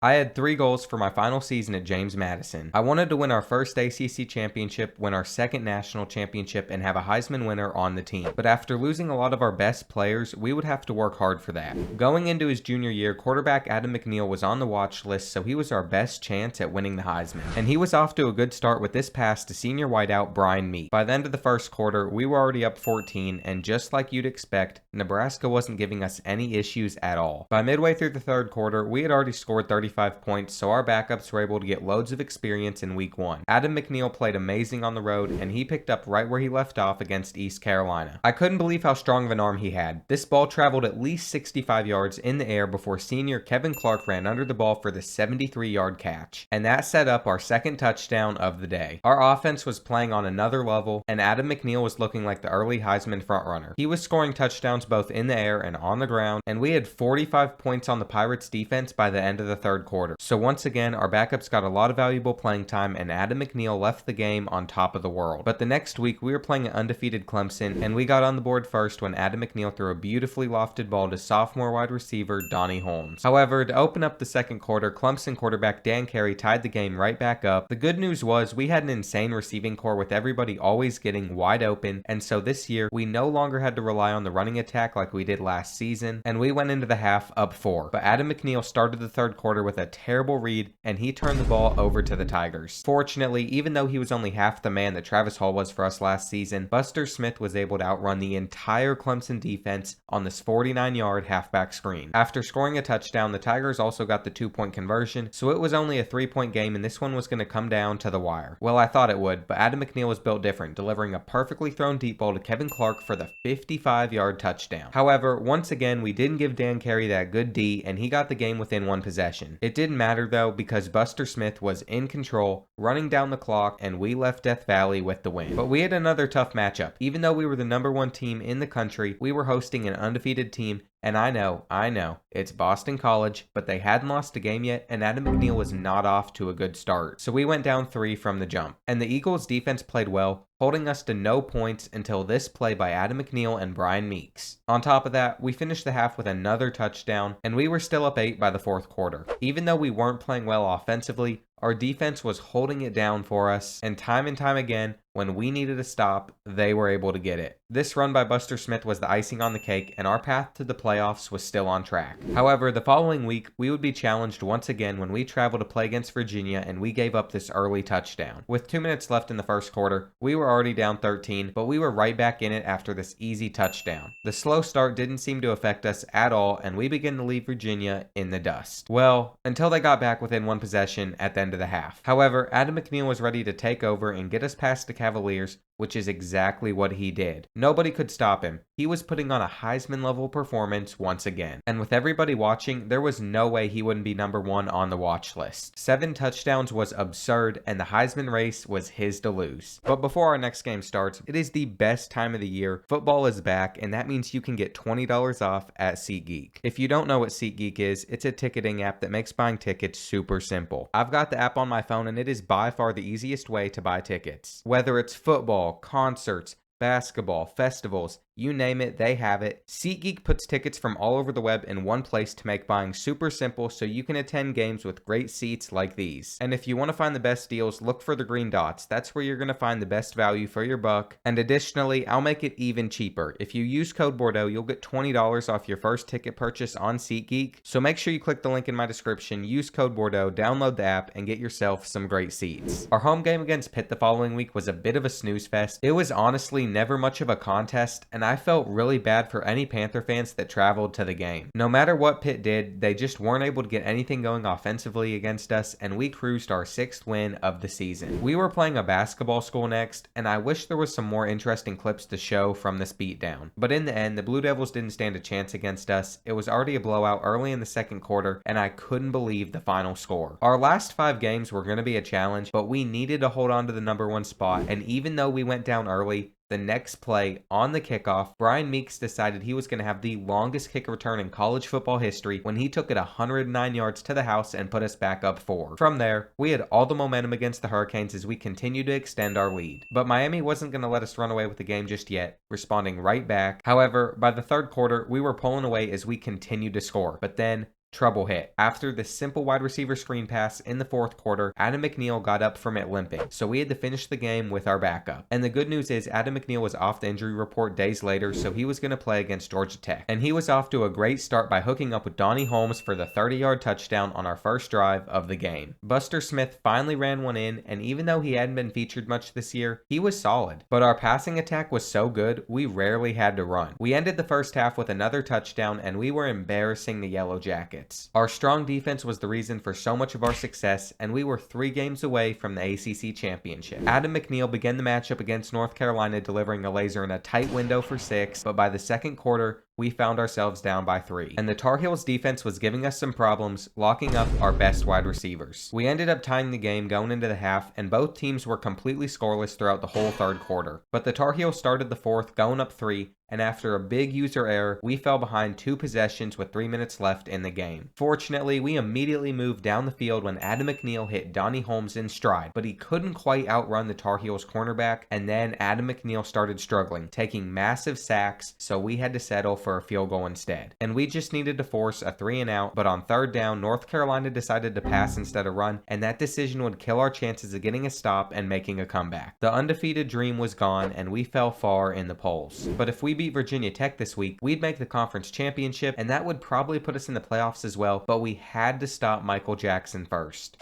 I had 3 goals for my final season at James Madison. I wanted to win our first ACC championship, win our second national championship, and have a Heisman winner on the team. But after losing a lot of our best players, we would have to work hard for that. Going into his junior year, quarterback Adam McNeil was on the watch list, so he was our best chance at winning the Heisman. And he was off to a good start with this pass to senior wideout Brian Meek. By the end of the first quarter, we were already up 14, and just like you'd expect, Nebraska wasn't giving us any issues at all. By midway through the third quarter, we had already scored 35 points, so our backups were able to get loads of experience in week 1. Adam McNeil played amazing on the road, and he picked up right where he left off against East Carolina. I couldn't believe how strong of an arm he had. This ball traveled at least 65 yards in the air before senior Kevin Clark ran under the ball for the 73-yard catch, and that set up our second touchdown of the day. Our offense was playing on another level, and Adam McNeil was looking like the early Heisman frontrunner. He was scoring touchdowns both in the air and on the ground, and we had 45 points on the Pirates defense by the end of the third quarter. So once again, our backups got a lot of valuable playing time, and Adam McNeil left the game on top of the world. But the next week, we were playing an undefeated Clemson, and we got on the board first when Adam McNeil threw a beautifully lofted ball to sophomore wide receiver Donnie Holmes. However, to open up the second quarter, Clemson quarterback Dan Carey tied the game right back up. The good news was we had an insane receiving core with everybody always getting wide open, and so this year, we no longer had to rely on the running attack like we did last season, and we went into the half up 4. But Adam McNeil started the third quarter with a terrible read, and he turned the ball over to the Tigers. Fortunately, even though he was only half the man that Travis Hall was for us last season, Buster Smith was able to outrun the entire Clemson defense on this 49-yard halfback screen. After scoring a touchdown, the Tigers also got the 2-point conversion, so it was only a 3-point game, and this one was going to come down to the wire. Well, I thought it would, but Adam McNeil was built different, delivering a perfectly thrown deep ball to Kevin Clark for the 55-yard touchdown. However, once again, we didn't give Dan Carey that good D, and he got the game within 1 possession. It didn't matter though, because Buster Smith was in control, running down the clock, and we left Death Valley with the win. But we had another tough matchup. Even though we were the #1 team in the country, we were hosting an undefeated team, and I know, it's Boston College, but they hadn't lost a game yet, and Adam McNeil was not off to a good start. So we went down 3 from the jump. And the Eagles defense played well, holding us to no points until this play by Adam McNeil and Brian Meeks. On top of that, we finished the half with another touchdown, and we were still up 8 by the fourth quarter. Even though we weren't playing well offensively, our defense was holding it down for us, and time again, when we needed a stop, they were able to get it. This run by Buster Smith was the icing on the cake, and our path to the playoffs was still on track. However, the following week, we would be challenged once again when we traveled to play against Virginia, and we gave up this early touchdown. With 2 minutes left in the first quarter, we were already down 13, but we were right back in it after this easy touchdown. The slow start didn't seem to affect us at all, and we began to leave Virginia in the dust. Well, until they got back within 1 possession at the end of the half. However, Adam McNeil was ready to take over and get us past the Cavaliers, which is exactly what he did. Nobody could stop him. He was putting on a Heisman level performance once again. And with everybody watching, there was no way he wouldn't be #1 on the watch list. 7 touchdowns was absurd, and the Heisman race was his to lose. But before our next game starts, it is the best time of the year. Football is back, and that means you can get $20 off at SeatGeek. If you don't know what SeatGeek is, it's a ticketing app that makes buying tickets super simple. I've got the app on my phone, and it is by far the easiest way to buy tickets. Whether it's football, concerts, basketball, festivals, you name it, they have it. SeatGeek puts tickets from all over the web in one place to make buying super simple, so you can attend games with great seats like these. And if you want to find the best deals, look for the green dots. That's where you're going to find the best value for your buck. And additionally, I'll make it even cheaper. If you use code Bordeaux, you'll get $20 off your first ticket purchase on SeatGeek. So make sure you click the link in my description, use code Bordeaux, download the app, and get yourself some great seats. Our home game against Pitt the following week was a bit of a snooze fest. It was honestly never much of a contest, and I felt really bad for any Panther fans that traveled to the game. No matter what Pitt did, they just weren't able to get anything going offensively against us, and we cruised our 6th win of the season. We were playing a basketball school next, and I wish there was some more interesting clips to show from this beatdown. But in the end, the Blue Devils didn't stand a chance against us. It was already a blowout early in the second quarter, and I couldn't believe the final score. Our last 5 games were going to be a challenge, but we needed to hold on to the #1 spot, and even though we went down early, the next play on the kickoff, Brian Meeks decided he was going to have the longest kick return in college football history when he took it 109 yards to the house and put us back up 4. From there, we had all the momentum against the Hurricanes as we continued to extend our lead. But Miami wasn't going to let us run away with the game just yet, responding right back. However, by the third quarter, we were pulling away as we continued to score. But then, Trouble hit. After the simple wide receiver screen pass in the fourth quarter, Adam McNeil got up from it limping, so we had to finish the game with our backup. And the good news is Adam McNeil was off the injury report days later, so he was going to play against Georgia Tech. And he was off to a great start by hooking up with Donnie Holmes for the 30-yard touchdown on our first drive of the game. Buster Smith finally ran one in, and even though he hadn't been featured much this year, he was solid. But our passing attack was so good, we rarely had to run. We ended the first half with another touchdown, and we were embarrassing the Yellow Jackets. Our strong defense was the reason for so much of our success, and we were 3 games away from the ACC Championship. Adam McNeil began the matchup against North Carolina, delivering a laser in a tight window for 6, but by the second quarter, we found ourselves down by 3. And the Tar Heels defense was giving us some problems, locking up our best wide receivers. We ended up tying the game going into the half, and both teams were completely scoreless throughout the whole third quarter. But the Tar Heels started the fourth, going up 3, and after a big user error, we fell behind 2 possessions with 3 minutes left in the game. Fortunately, we immediately moved down the field when Adam McNeil hit Donnie Holmes in stride, but he couldn't quite outrun the Tar Heels cornerback, and then Adam McNeil started struggling, taking massive sacks, so we had to settle for a field goal instead. And we just needed to force a 3-and-out, but on third down, North Carolina decided to pass instead of run, and that decision would kill our chances of getting a stop and making a comeback. The undefeated dream was gone, and we fell far in the polls. But if we beat Virginia Tech this week, we'd make the conference championship, and that would probably put us in the playoffs as well, but we had to stop Michael Jackson first.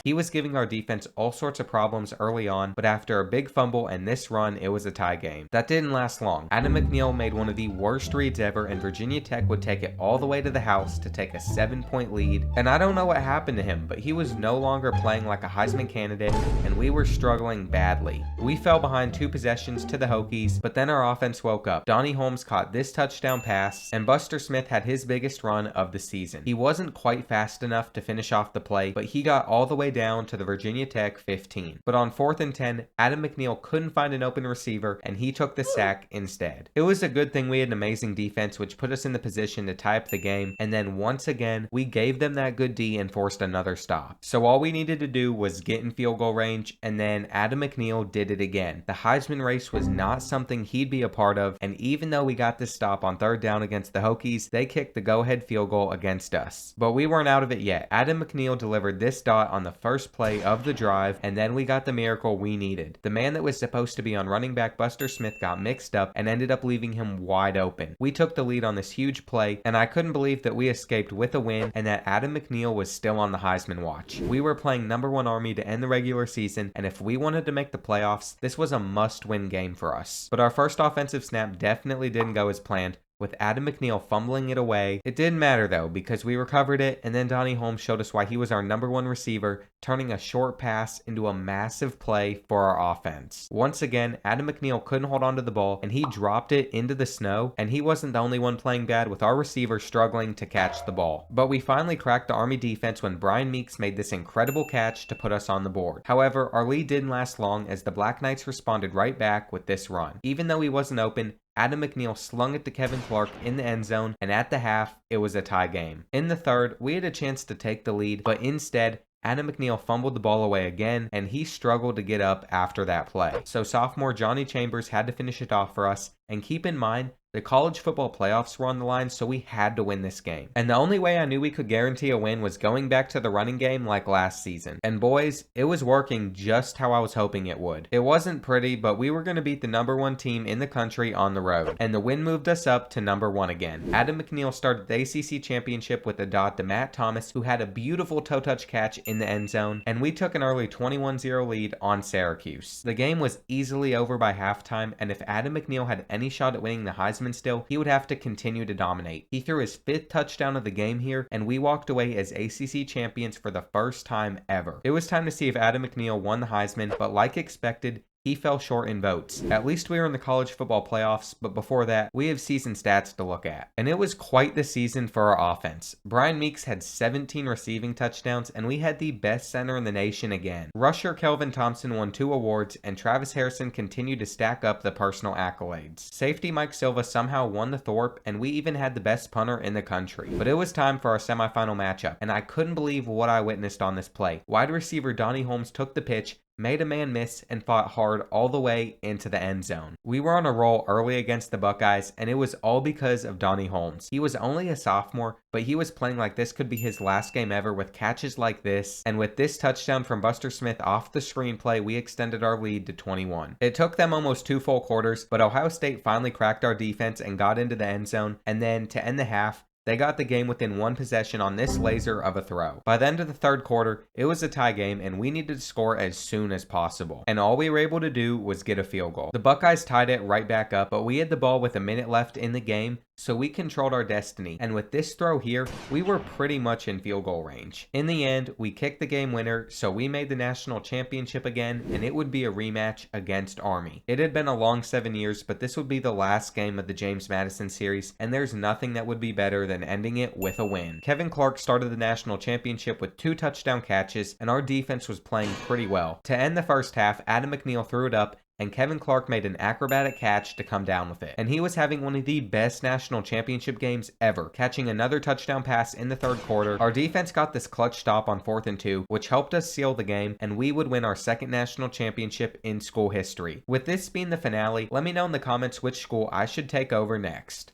He was giving our defense all sorts of problems early on, but after a big fumble and this run, it was a tie game. That didn't last long. Adam McNeil made one of the worst reads ever, and Virginia Tech would take it all the way to the house to take a 7-point lead. And I don't know what happened to him, but he was no longer playing like a Heisman candidate, and we were struggling badly. We fell behind 2 possessions to the Hokies, but then our offense woke up. Donnie Holmes caught this touchdown pass, and Buster Smith had his biggest run of the season. He wasn't quite fast enough to finish off the play, but he got all the way down to the Virginia Tech 15. But on 4th and 10, Adam McNeil couldn't find an open receiver, and he took the sack instead. It was a good thing we had an amazing defense, which put us in the position to tie up the game, and then once again, we gave them that good D and forced another stop. So all we needed to do was get in field goal range, and then Adam McNeil did it again. The Heisman race was not something he'd be a part of, and even though we got this stop on third down against the Hokies, they kicked the go-ahead field goal against us. But we weren't out of it yet. Adam McNeil delivered this dot on the first play of the drive, and then we got the miracle we needed. The man that was supposed to be on running back Buster Smith got mixed up and ended up leaving him wide open. We took the lead on this huge play, and I couldn't believe that we escaped with a win and that Adam McNeil was still on the Heisman watch. We were playing #1 Army to end the regular season, and if we wanted to make the playoffs, this was a must-win game for us. But our first offensive snap definitely didn't go as planned, with Adam McNeil fumbling it away. It didn't matter though, because we recovered it, and then Donnie Holmes showed us why he was our #1 receiver, turning a short pass into a massive play for our offense. Once again, Adam McNeil couldn't hold on to the ball, and he dropped it into the snow, and he wasn't the only one playing bad, with our receiver struggling to catch the ball. But we finally cracked the Army defense when Brian Meeks made this incredible catch to put us on the board. However, our lead didn't last long, as the Black Knights responded right back with this run. Even though he wasn't open, Adam McNeil slung it to Kevin Clark in the end zone, and at the half, it was a tie game. In the third, we had a chance to take the lead, but instead, Adam McNeil fumbled the ball away again, and he struggled to get up after that play. So sophomore Johnny Chambers had to finish it off for us, and keep in mind, the college football playoffs were on the line, so we had to win this game. And the only way I knew we could guarantee a win was going back to the running game like last season. And boys, it was working just how I was hoping it would. It wasn't pretty, but we were going to beat the #1 team in the country on the road. And the win moved us up to #1 again. Adam McNeil started the ACC Championship with a dot to Matt Thomas, who had a beautiful toe touch catch in the end zone, and we took an early 21-0 lead on Syracuse. The game was easily over by halftime, and if Adam McNeil had any shot at winning the Heisman still, he would have to continue to dominate. He threw his 5th touchdown of the game here, and we walked away as ACC champions for the first time ever. It was time to see if Adam McNeil won the Heisman, but like expected, he fell short in votes. At least we were in the college football playoffs, but before that, we have season stats to look at. And it was quite the season for our offense. Brian Meeks had 17 receiving touchdowns, and we had the best center in the nation again. Rusher Kelvin Thompson won 2 awards, and Travis Harrison continued to stack up the personal accolades. Safety Mike Silva somehow won the Thorpe, and we even had the best punter in the country. But it was time for our semifinal matchup, and I couldn't believe what I witnessed on this play. Wide receiver Donnie Holmes took the pitch, made a man miss, and fought hard all the way into the end zone. We were on a roll early against the Buckeyes, and it was all because of Donnie Holmes. He was only a sophomore, but he was playing like this could be his last game ever with catches like this, and with this touchdown from Buster Smith off the screenplay, we extended our lead to 21. It took them almost 2 full quarters, but Ohio State finally cracked our defense and got into the end zone, and then to end the half, they got the game within 1 possession on this laser of a throw. By the end of the third quarter, it was a tie game and we needed to score as soon as possible. And all we were able to do was get a field goal. The Buckeyes tied it right back up, but we had the ball with a minute left in the game, so we controlled our destiny. And with this throw here, we were pretty much in field goal range. In the end, we kicked the game winner, so we made the national championship again, and it would be a rematch against Army. It had been a long 7 years, but this would be the last game of the James Madison series, and there's nothing that would be better than ending it with a win. Kevin Clark started the national championship with 2 touchdown catches, and our defense was playing pretty well. To end the first half, Adam McNeil threw it up, and Kevin Clark made an acrobatic catch to come down with it. And he was having one of the best national championship games ever, catching another touchdown pass in the third quarter. Our defense got this clutch stop on 4th and 2, which helped us seal the game, and we would win our second national championship in school history. With this being the finale, let me know in the comments which school I should take over next.